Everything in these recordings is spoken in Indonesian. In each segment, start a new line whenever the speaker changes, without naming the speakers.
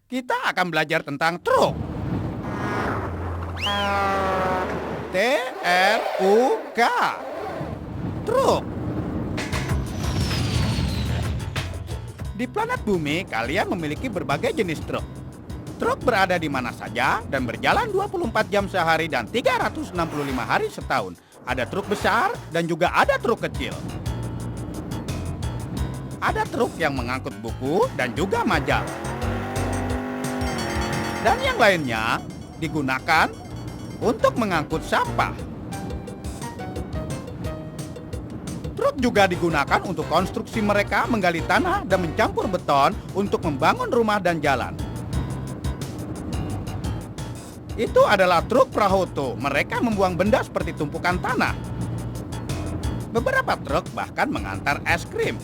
Kita akan belajar tentang truk. T-R-U-K. Truk. Di planet Bumi, kalian memiliki berbagai jenis truk. Truk berada di mana saja dan berjalan 24 jam sehari dan 365 hari setahun. Ada truk besar dan juga ada truk kecil. Ada truk yang mengangkut buku dan juga majalah. Dan yang lainnya digunakan untuk mengangkut sampah. Truk juga digunakan untuk konstruksi mereka menggali tanah dan mencampur beton untuk membangun rumah dan jalan. Itu adalah truk prahoto. Mereka membuang benda seperti tumpukan tanah. Beberapa truk bahkan mengantar es krim.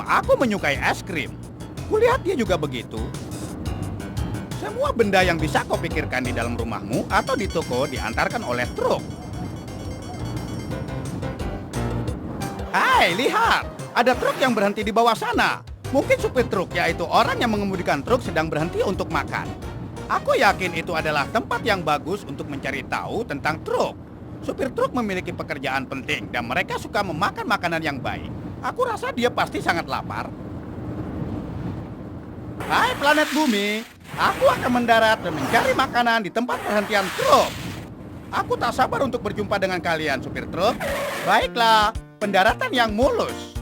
Aku menyukai es krim. Kulihat dia juga begitu. Semua benda yang bisa kau pikirkan di dalam rumahmu atau di toko diantarkan oleh truk. Hai, lihat! Ada truk yang berhenti di bawah sana. Mungkin supir truk, yaitu orang yang mengemudikan truk, sedang berhenti untuk makan. Aku yakin itu adalah tempat yang bagus untuk mencari tahu tentang truk. Supir truk memiliki pekerjaan penting dan mereka suka memakan makanan yang baik. Aku rasa dia pasti sangat lapar. Hai planet Bumi, aku akan mendarat dan mencari makanan di tempat perhentian truk. Aku tak sabar untuk berjumpa dengan kalian, supir truk. Baiklah, pendaratan yang mulus.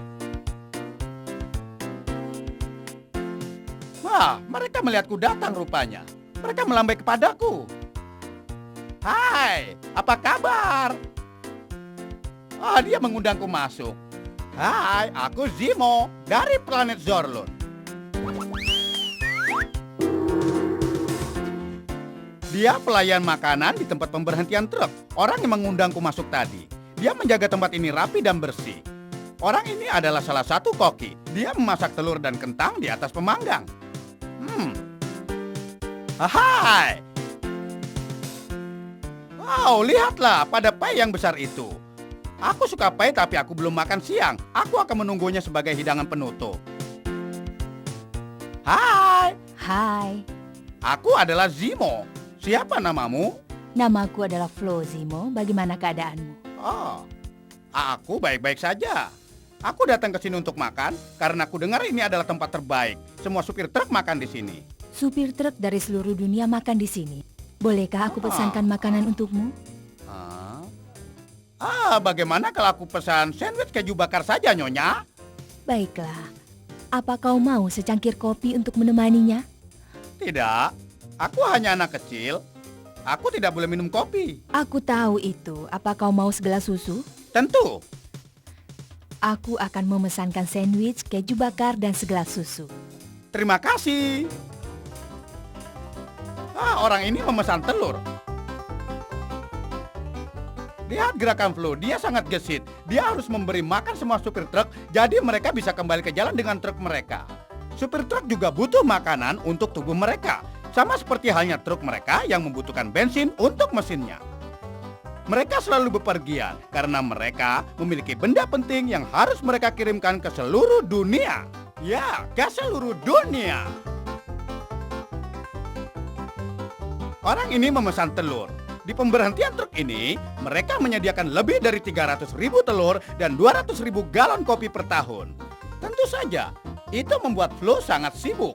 Wah, mereka melihatku datang rupanya. Mereka melambai kepadaku. Hai, apa kabar? Dia mengundangku masuk. Hai, aku Zimo dari planet Zorlun. Dia pelayan makanan di tempat pemberhentian truk. Orang yang mengundangku masuk tadi. Dia menjaga tempat ini rapi dan bersih. Orang ini adalah salah satu koki. Dia memasak telur dan kentang di atas pemanggang. Hai. Wow, lihatlah pada pai yang besar itu. Aku suka pai tapi aku belum makan siang. Aku akan menunggunya sebagai hidangan penutup. Hai.
Hai,
Aku adalah Zimo. Siapa namamu?
namaku adalah Flo Zimo. Bagaimana keadaanmu?
Aku baik-baik saja. Aku datang ke sini untuk makan karena aku dengar ini adalah tempat terbaik. Semua supir truk makan di sini.
Supir truk dari seluruh dunia makan di sini. Bolehkah aku pesankan makanan untukmu?
Bagaimana kalau aku pesan sandwich keju bakar saja, Nyonya?
Baiklah. Apa kau mau secangkir kopi untuk menemaninya?
Tidak, aku hanya anak kecil. Aku tidak boleh minum kopi.
Aku tahu itu. Apa kau mau segelas susu?
Tentu.
Aku akan memesankan sandwich, keju bakar, dan segelas susu.
Terima kasih. Orang ini memesan telur. Lihat gerakan Flo, dia sangat gesit. Dia harus memberi makan semua supir truk, jadi mereka bisa kembali ke jalan dengan truk mereka. Supir truk juga butuh makanan untuk tubuh mereka, sama seperti halnya truk mereka yang membutuhkan bensin untuk mesinnya. Mereka selalu bepergian karena mereka memiliki benda penting yang harus mereka kirimkan ke seluruh dunia. Ya, ke seluruh dunia. Orang ini memesan telur. Di pemberhentian truk ini, mereka menyediakan lebih dari 300.000 telur dan 200.000 galon kopi per tahun. Tentu saja, itu membuat Flo sangat sibuk.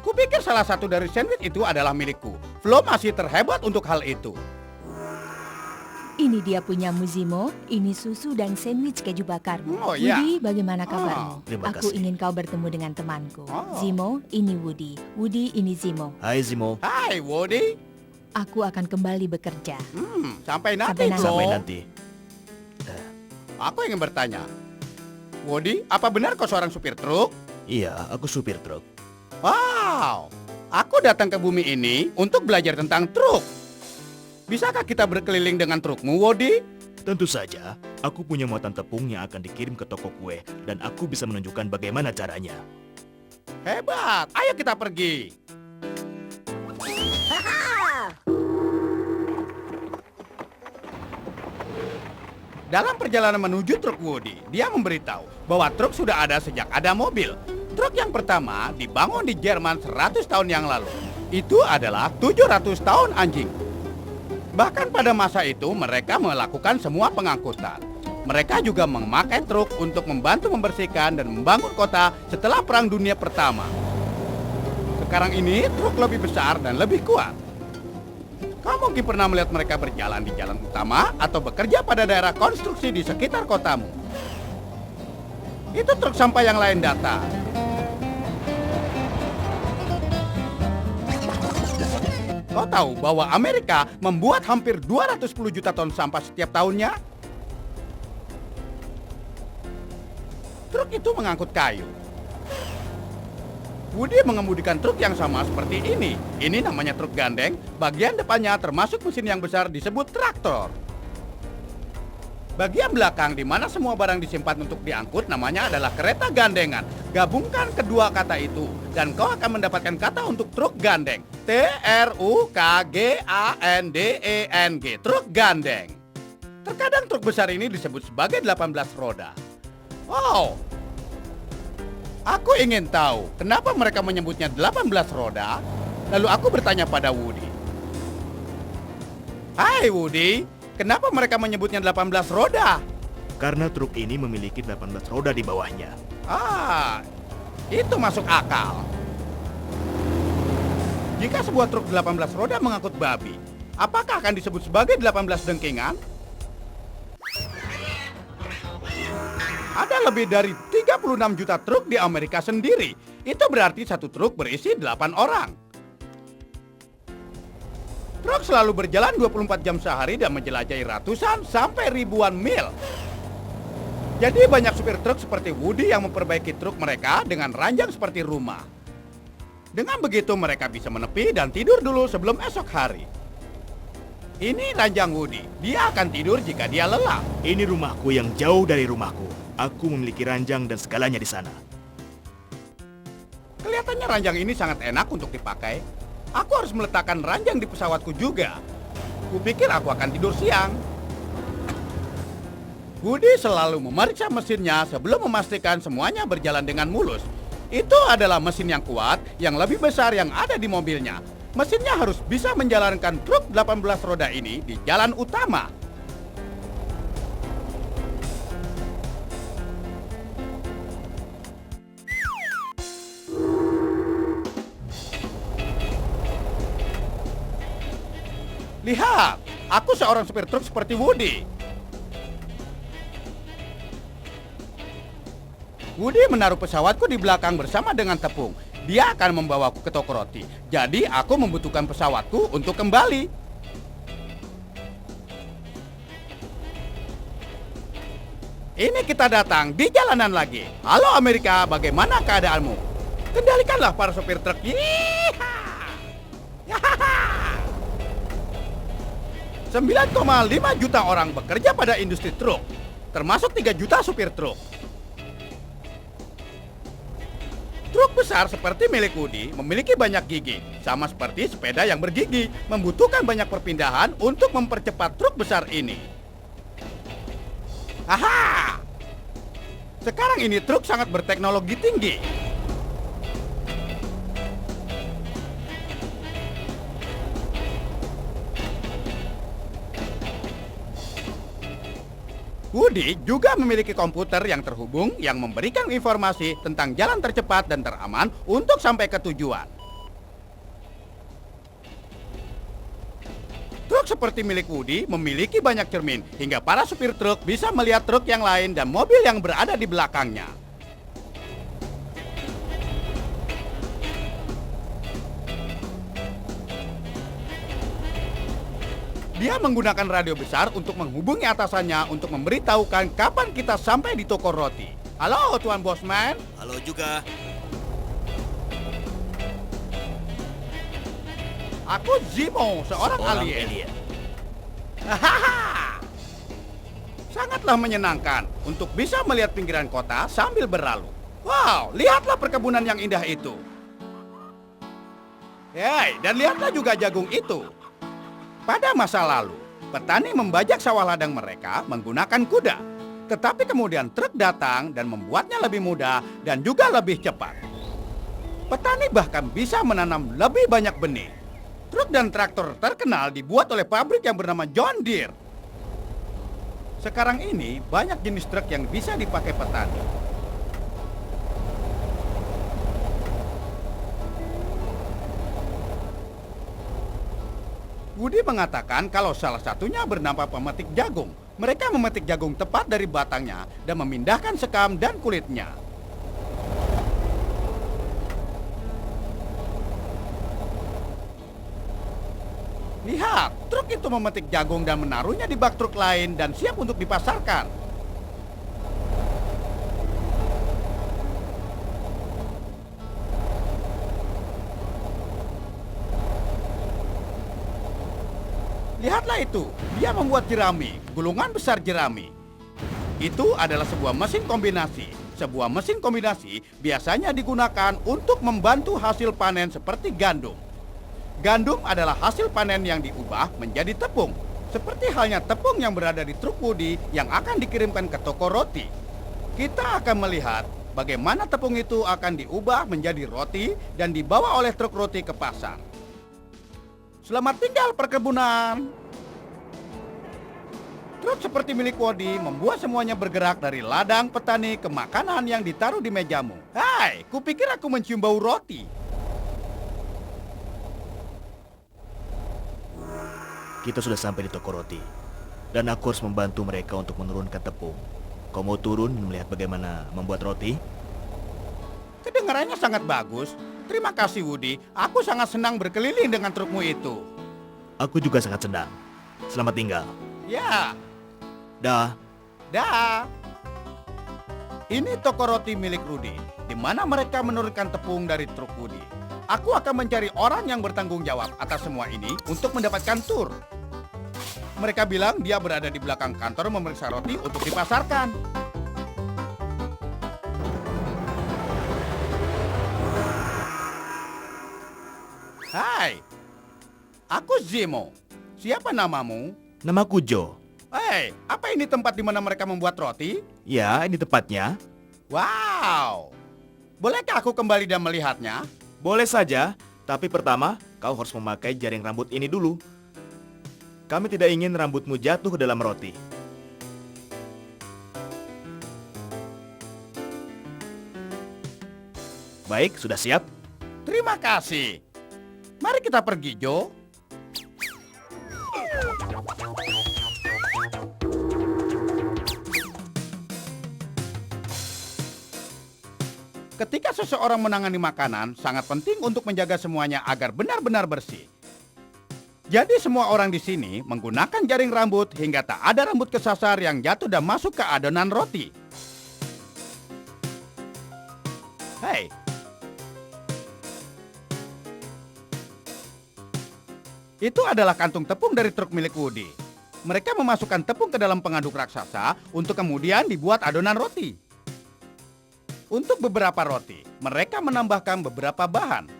Kupikir salah satu dari sandwich itu adalah milikku. Flo masih terhebat untuk hal itu.
Ini dia punyamu, Zimo. Ini susu dan sandwich keju bakarmu.
Oh, ya.
Woody, bagaimana kabarmu?
terima
Aku
kasih.
ingin kau bertemu dengan temanku.
Oh.
Zimo, ini Woody. Woody, ini Zimo.
Hai Zimo,
Hai, Woody.
Aku akan kembali bekerja.
Sampai nanti,
Sampai nanti.
Flo.
sampai nanti.
Aku ingin bertanya. Woody, apa benar kau seorang supir truk?
Iya, aku supir truk.
Wow, aku datang ke bumi ini untuk belajar tentang truk. Bisakah kita berkeliling dengan trukmu, Woody?
Tentu saja, aku punya muatan tepung yang akan dikirim ke toko kue dan aku bisa menunjukkan bagaimana caranya.
Hebat, ayo kita pergi. Dalam perjalanan menuju truk Woody, dia memberitahu bahwa truk sudah ada sejak ada mobil. Truk yang pertama dibangun di Jerman 100 tahun yang lalu. Itu adalah 700 tahun anjing. Bahkan pada masa itu mereka melakukan semua pengangkutan. Mereka juga memakai truk untuk membantu membersihkan dan membangun kota setelah Perang Dunia Pertama. Sekarang ini truk lebih besar dan lebih kuat. Kau mungkin pernah melihat mereka berjalan di jalan utama atau bekerja pada daerah konstruksi di sekitar kotamu. Itu truk sampah yang lain datang. Kau tahu bahwa Amerika membuat hampir 210 juta ton sampah setiap tahunnya? Truk itu mengangkut kayu. Woody mengemudikan truk yang sama seperti ini. Ini namanya truk gandeng. Bagian depannya termasuk mesin yang besar disebut traktor. Bagian belakang di mana semua barang disimpan untuk diangkut namanya adalah kereta gandengan. Gabungkan kedua kata itu dan kau akan mendapatkan kata untuk truk gandeng. T-R-U-K-G-A-N-D-E-N-G. Truk gandeng. Terkadang truk besar ini disebut sebagai 18 roda. Wow. Aku ingin tahu kenapa mereka menyebutnya 18 roda. Lalu aku bertanya pada Woody. Hai Woody, kenapa mereka menyebutnya 18 roda?
Karena truk ini memiliki 18 roda di bawahnya.
Ah, itu masuk akal. Jika sebuah truk 18 roda mengangkut babi, apakah akan disebut sebagai 18 dengkingan? Ada lebih dari 36 juta truk di Amerika sendiri. Itu berarti satu truk berisi 8 orang. Truk selalu berjalan 24 jam sehari dan menjelajahi ratusan sampai ribuan mil. Jadi banyak supir truk seperti Woody yang memperbaiki truk mereka dengan ranjang seperti rumah. Dengan begitu mereka bisa menepi dan tidur dulu sebelum esok hari. Ini ranjang Woody. Dia akan tidur jika dia lelah.
Ini rumahku yang jauh dari rumahku. Aku memiliki ranjang dan segalanya di sana.
Kelihatannya ranjang ini sangat enak untuk dipakai. Aku harus meletakkan ranjang di pesawatku juga. Kupikir aku akan tidur siang. Woody selalu memeriksa mesinnya sebelum memastikan semuanya berjalan dengan mulus. Itu adalah mesin yang kuat, yang lebih besar yang ada di mobilnya. Mesinnya harus bisa menjalankan truk 18 roda ini di jalan utama. Lihat, aku seorang supir truk seperti Woody. Woody menaruh pesawatku di belakang bersama dengan tepung. Dia akan membawaku ke toko roti. Jadi aku membutuhkan pesawatku untuk kembali. Ini kita datang di jalanan lagi. Halo Amerika, bagaimana keadaanmu? Kendalikanlah para supir truk. Yeehaw! Yahaha! 9,5 juta orang bekerja pada industri truk, termasuk 3 juta supir truk. Truk besar seperti milik Woody memiliki banyak gigi, sama seperti sepeda yang bergigi, membutuhkan banyak perpindahan untuk mempercepat truk besar ini. Aha! Sekarang ini truk sangat berteknologi tinggi. Woody juga memiliki komputer yang terhubung yang memberikan informasi tentang jalan tercepat dan teraman untuk sampai ke tujuan. Truk seperti milik Woody memiliki banyak cermin hingga para supir truk bisa melihat truk yang lain dan mobil yang berada di belakangnya. Dia menggunakan radio besar untuk menghubungi atasannya untuk memberitahukan kapan kita sampai di toko roti. Halo Tuan Bosman.
Halo juga.
Aku Zimo, seorang alien. Hahaha. Sangatlah menyenangkan untuk bisa melihat pinggiran kota sambil berlalu. Wow, lihatlah perkebunan yang indah itu. Hei, dan lihatlah juga jagung itu. Pada masa lalu, Petani membajak sawah ladang mereka menggunakan kuda. Tetapi kemudian truk datang dan membuatnya lebih mudah dan juga lebih cepat. Petani bahkan bisa menanam lebih banyak benih. Truk dan traktor terkenal dibuat oleh pabrik yang bernama John Deere. Sekarang ini banyak jenis truk yang bisa dipakai petani. Woody mengatakan kalau salah satunya bernama pemetik jagung. Mereka memetik jagung tepat dari batangnya dan memindahkan sekam dan kulitnya. Lihat, truk itu memetik jagung dan menaruhnya di bak truk lain dan siap untuk dipasarkan. Lihatlah itu, dia membuat jerami, gulungan besar jerami. Itu adalah sebuah mesin kombinasi. Sebuah mesin kombinasi biasanya digunakan untuk membantu hasil panen seperti gandum. Gandum adalah hasil panen yang diubah menjadi tepung. Seperti halnya tepung yang berada di truk Woody yang akan dikirimkan ke toko roti. Kita akan melihat bagaimana tepung itu akan diubah menjadi roti dan dibawa oleh truk roti ke pasar. Selamat tinggal perkebunan. Truk seperti milik Woody membuat semuanya bergerak dari ladang petani ke makanan yang ditaruh di mejamu. Hai, kupikir aku mencium bau roti.
Kita sudah sampai di toko roti. Dan aku harus membantu mereka untuk menurunkan tepung. Kau mau turun dan melihat bagaimana membuat roti?
Kedengarannya sangat bagus. Terima kasih Woody, aku sangat senang berkeliling dengan trukmu itu.
Aku juga sangat senang. Selamat tinggal.
Ya,
Dah.
dah. Ini toko roti milik Rudy, di mana mereka menurunkan tepung dari truk Woody. Aku akan mencari orang yang bertanggung jawab atas semua ini untuk mendapatkan tur. Mereka bilang dia berada di belakang kantor memeriksa roti untuk dipasarkan. Hai, aku Zimo. Siapa namamu?
Namaku Joe.
Hei, apa ini tempat di mana mereka membuat roti?
Ya, ini tepatnya.
Wow, bolehkah aku kembali dan melihatnya?
Boleh saja, tapi pertama kau harus memakai jaring rambut ini dulu. Kami tidak ingin rambutmu jatuh ke dalam roti. Baik, sudah siap?
Terima kasih. Mari kita pergi, Joe. Ketika seseorang menangani makanan, sangat penting untuk menjaga semuanya agar benar-benar bersih. Jadi semua orang di sini menggunakan jaring rambut hingga tak ada rambut kesasar yang jatuh dan masuk ke adonan roti. Hei. Itu adalah kantung tepung dari truk milik Woody. Mereka memasukkan tepung ke dalam pengaduk raksasa untuk kemudian dibuat adonan roti. Untuk beberapa roti, mereka menambahkan beberapa bahan,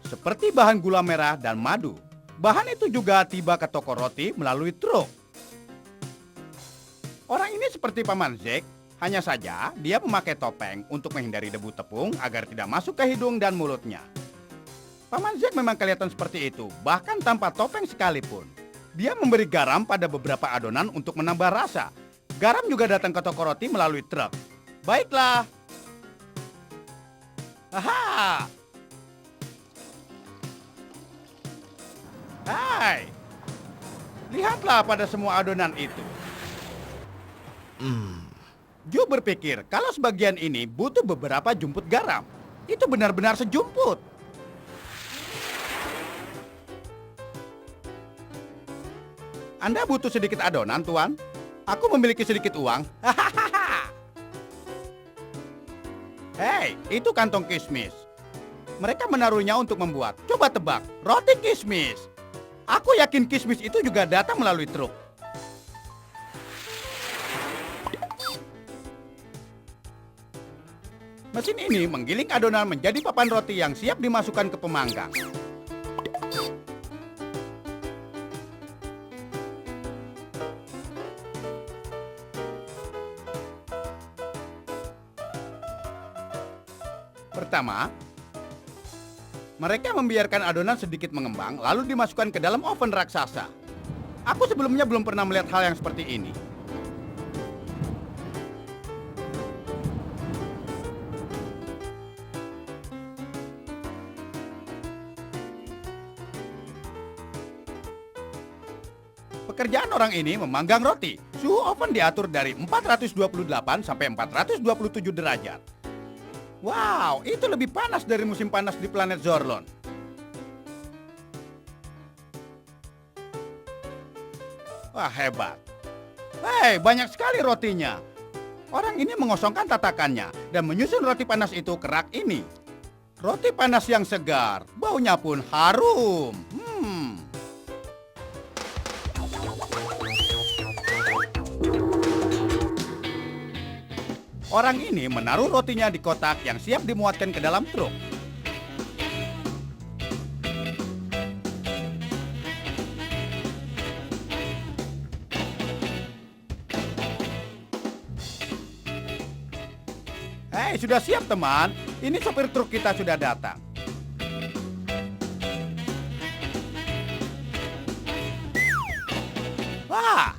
seperti bahan gula merah dan madu. Bahan itu juga tiba ke toko roti melalui truk. Orang ini seperti Paman Zack, hanya saja dia memakai topeng untuk menghindari debu tepung agar tidak masuk ke hidung dan mulutnya. Paman Zack memang kelihatan seperti itu, bahkan tanpa topeng sekalipun. Dia memberi garam pada beberapa adonan untuk menambah rasa. Garam juga datang ke toko roti melalui truk. Baiklah. Aha! Hai! Lihatlah pada semua adonan itu. Joe berpikir kalau sebagian ini butuh beberapa jumput garam. Itu benar-benar sejumput. Anda butuh sedikit adonan, Tuan? Aku memiliki sedikit uang. Hei, itu kantong kismis. Mereka menaruhnya untuk membuat, coba tebak, roti kismis. Aku yakin kismis itu juga datang melalui truk. Mesin ini menggiling adonan menjadi papan roti yang siap dimasukkan ke pemanggang. Pertama, mereka membiarkan adonan sedikit mengembang lalu dimasukkan ke dalam oven raksasa. Aku sebelumnya belum pernah melihat hal yang seperti ini. Pekerjaan orang ini memanggang roti. Suhu oven diatur dari 428 sampai 427 derajat. Wow, itu lebih panas dari musim panas di planet Zorlon. Wah, hebat. Hei, banyak sekali rotinya. Orang ini mengosongkan tatakannya dan menyusun roti panas itu ke rak ini. Roti panas yang segar, baunya pun harum. Orang ini menaruh rotinya di kotak yang siap dimuatkan ke dalam truk. Hei, sudah siap teman. Ini sopir truk kita sudah datang. Wah,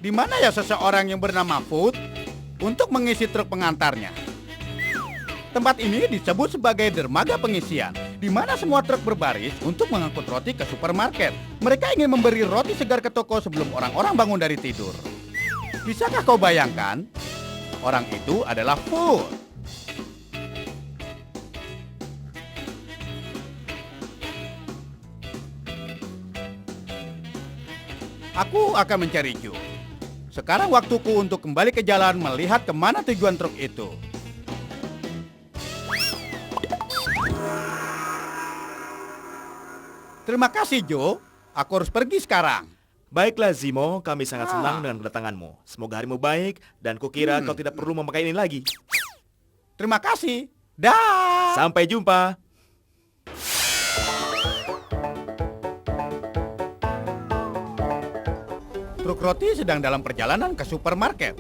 di mana ya seseorang yang bernama Food untuk mengisi truk pengantarnya? Tempat ini disebut sebagai dermaga pengisian, di mana semua truk berbaris untuk mengangkut roti ke supermarket. Mereka ingin memberi roti segar ke toko sebelum orang-orang bangun dari tidur. Bisakah kau bayangkan? Orang itu adalah Food. Aku akan mencari Joe. Sekarang waktuku untuk kembali ke jalan melihat kemana tujuan truk itu. Terima kasih, Joe. Aku harus pergi sekarang.
Baiklah Zimo, kami sangat senang dengan kedatanganmu. Semoga harimu baik dan kukira kau tidak perlu memakai ini lagi.
Terima kasih. Dah.
Sampai jumpa.
Truk roti sedang dalam perjalanan ke supermarket.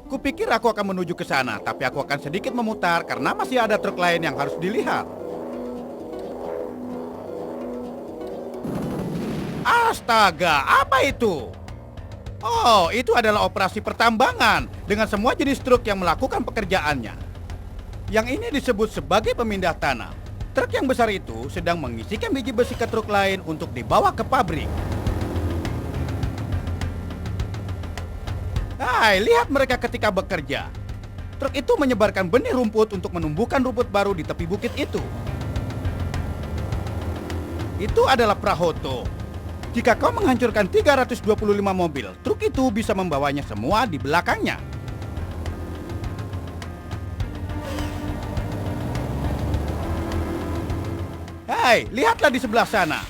Kupikir aku akan menuju ke sana, tapi aku akan sedikit memutar karena masih ada truk lain yang harus dilihat. Astaga, apa itu? Oh, itu adalah operasi pertambangan dengan semua jenis truk yang melakukan pekerjaannya. Yang ini disebut sebagai pemindah tanah. Truk yang besar itu sedang mengisikan biji besi ke truk lain untuk dibawa ke pabrik. Hai, lihat mereka ketika bekerja. Truk itu menyebarkan benih rumput untuk menumbuhkan rumput baru di tepi bukit itu. Itu adalah prahoto. Jika kau menghancurkan 325 mobil, truk itu bisa membawanya semua di belakangnya. Hai, lihatlah di sebelah sana.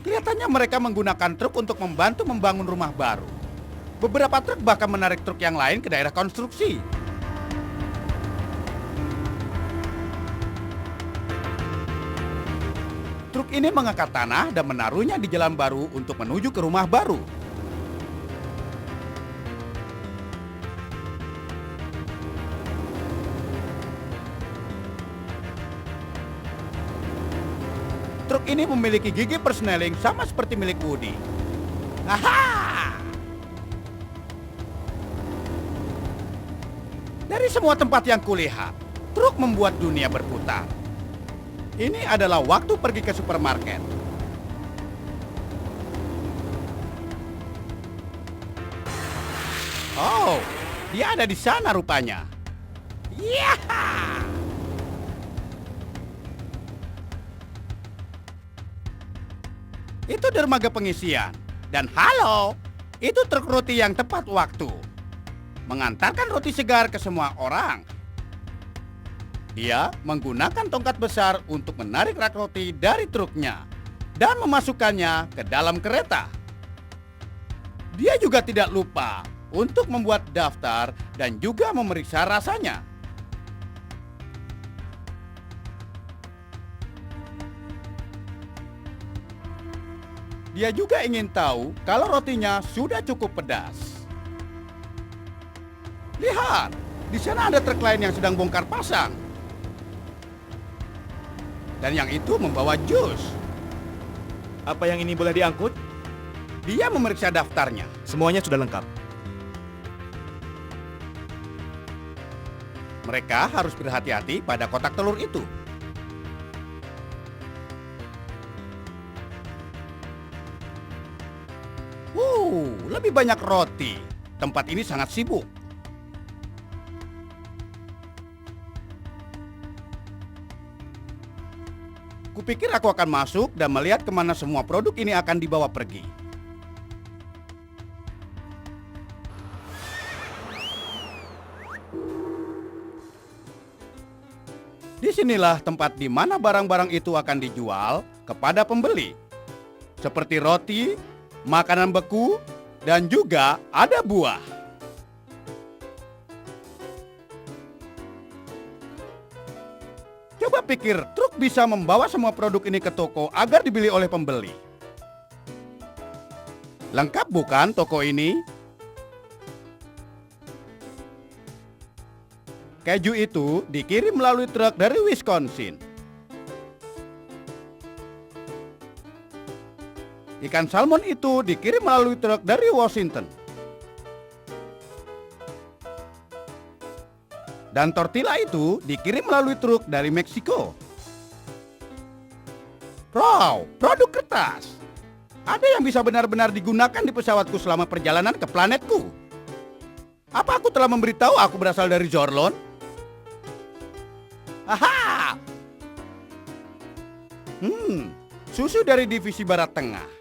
Kelihatannya mereka menggunakan truk untuk membantu membangun rumah baru. Beberapa truk bahkan menarik truk yang lain ke daerah konstruksi. Truk ini mengangkat tanah dan menaruhnya di jalan baru untuk menuju ke rumah baru. Truk ini memiliki gigi persneling sama seperti milik Woody. Aha! Dari semua tempat yang kulihat, truk membuat dunia berputar. Ini adalah waktu pergi ke supermarket. Oh, dia ada di sana rupanya. Yaha! Itu dermaga pengisian. Dan halo, itu truk roti yang tepat waktu. Mengantarkan roti segar ke semua orang. Dia menggunakan tongkat besar untuk menarik rak roti dari truknya dan memasukkannya ke dalam kereta. Dia juga tidak lupa untuk membuat daftar dan juga memeriksa rasanya. Dia juga ingin tahu kalau rotinya sudah cukup pedas. Lihat, di sana ada truk lain yang sedang bongkar pasang. Dan yang itu membawa jus.
Apa yang ini boleh diangkut?
Dia memeriksa daftarnya.
Semuanya sudah lengkap.
Mereka harus berhati-hati pada kotak telur itu. Lebih banyak roti. Tempat ini sangat sibuk. Kupikir aku akan masuk dan melihat kemana semua produk ini akan dibawa pergi. Disinilah tempat di mana barang-barang itu akan dijual kepada pembeli. Seperti roti, makanan beku, dan juga ada buah. Coba pikir, truk bisa membawa semua produk ini ke toko agar dibeli oleh pembeli. Lengkap bukan toko ini? Keju itu dikirim melalui truk dari Wisconsin. Ikan salmon itu dikirim melalui truk dari Washington. Dan tortilla itu dikirim melalui truk dari Meksiko. Wow, produk kertas. Ada yang bisa benar-benar digunakan di pesawatku selama perjalanan ke planetku. Apa aku telah memberitahu aku berasal dari Zorlon? Aha! Susu dari divisi Barat Tengah.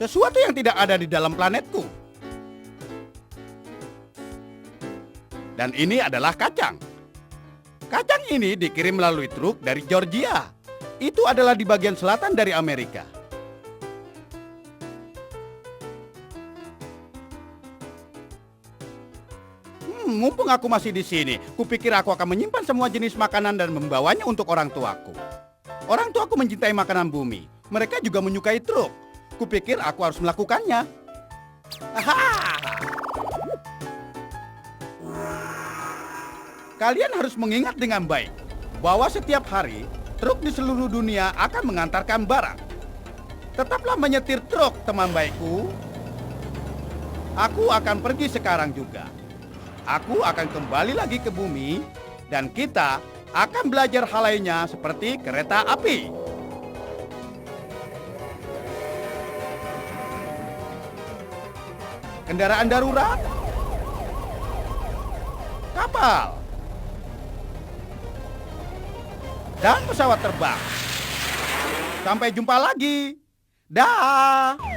Sesuatu yang tidak ada di dalam planetku. Dan ini adalah kacang. Kacang ini dikirim melalui truk dari Georgia. Itu adalah di bagian selatan dari Amerika. Mumpung aku masih di sini, kupikir aku akan menyimpan semua jenis makanan dan membawanya untuk orang tuaku. Orang tuaku mencintai makanan bumi. Mereka juga menyukai truk. Kupikir aku harus melakukannya. Aha! Kalian harus mengingat dengan baik bahwa setiap hari truk di seluruh dunia akan mengantarkan barang. Tetaplah menyetir truk, teman baikku. Aku akan pergi sekarang juga. Aku akan kembali lagi ke bumi dan kita akan belajar hal lainnya seperti kereta api. Kendaraan darurat, kapal, dan pesawat terbang. Sampai jumpa lagi. Dah.
Ah!